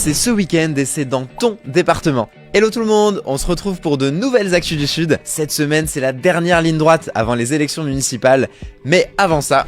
c'est ce week-end et c'est dans ton département. Hello tout le monde, on se retrouve pour de nouvelles actus du Sud. Cette semaine, c'est la dernière ligne droite avant les élections municipales. Mais avant ça,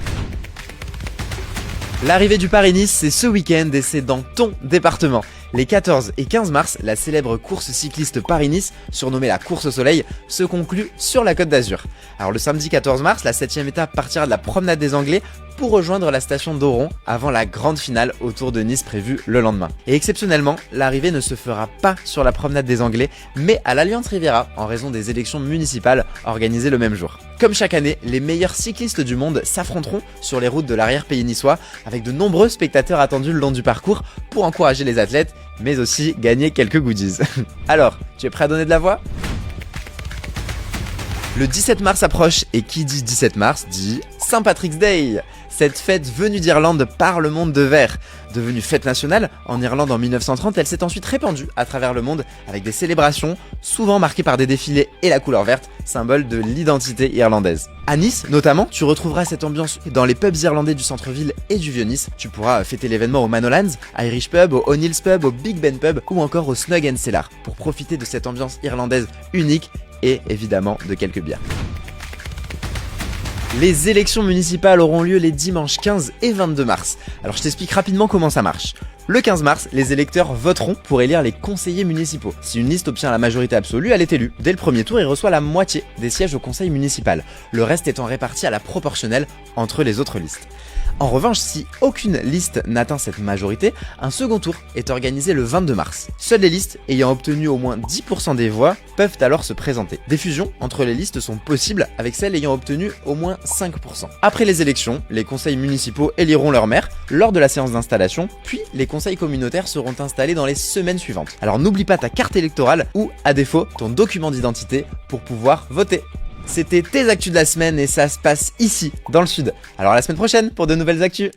l'arrivée du Paris-Nice, c'est ce week-end et c'est dans ton département. Les 14 et 15 mars, la célèbre course cycliste Paris-Nice, surnommée la course au soleil, se conclut sur la Côte d'Azur. Alors le samedi 14 mars, la 7ème étape partira de la promenade des Anglais pour rejoindre la station d'Oron avant la grande finale autour de Nice prévue le lendemain. Et exceptionnellement, l'arrivée ne se fera pas sur la promenade des Anglais, mais à l'Alliance Riviera en raison des élections municipales organisées le même jour. Comme chaque année, les meilleurs cyclistes du monde s'affronteront sur les routes de l'arrière-pays niçois avec de nombreux spectateurs attendus le long du parcours pour encourager les athlètes, mais aussi gagner quelques goodies. Alors, tu es prêt à donner de la voix ? Le 17 mars approche et qui dit 17 mars dit Saint Patrick's Day. Cette fête venue d'Irlande par le monde de verre. Devenue fête nationale en Irlande en 1930, elle s'est ensuite répandue à travers le monde avec des célébrations souvent marquées par des défilés et la couleur verte, symbole de l'identité irlandaise. À Nice notamment, tu retrouveras cette ambiance dans les pubs irlandais du centre-ville et du Vieux-Nice. Tu pourras fêter l'événement au Manolans, Irish Pub, au O'Neill's Pub, au Big Ben Pub ou encore au Snug & Cellar pour profiter de cette ambiance irlandaise unique et évidemment de quelques bières. Les élections municipales auront lieu les dimanches 15 et 22 mars. Alors je t'explique rapidement comment ça marche. Le 15 mars, les électeurs voteront pour élire les conseillers municipaux. Si une liste obtient la majorité absolue, elle est élue. Dès le premier tour, il reçoit la moitié des sièges au conseil municipal, le reste étant réparti à la proportionnelle entre les autres listes. En revanche, si aucune liste n'atteint cette majorité, un second tour est organisé le 22 mars. Seules les listes ayant obtenu au moins 10% des voix peuvent alors se présenter. Des fusions entre les listes sont possibles avec celles ayant obtenu au moins 5%. Après les élections, les conseils municipaux éliront leur maire lors de la séance d'installation, puis les conseils communautaires seront installés dans les semaines suivantes. Alors n'oublie pas ta carte électorale ou, à défaut, ton document d'identité pour pouvoir voter. C'était tes actus de la semaine et ça se passe ici, dans le Sud. Alors à la semaine prochaine pour de nouvelles actus.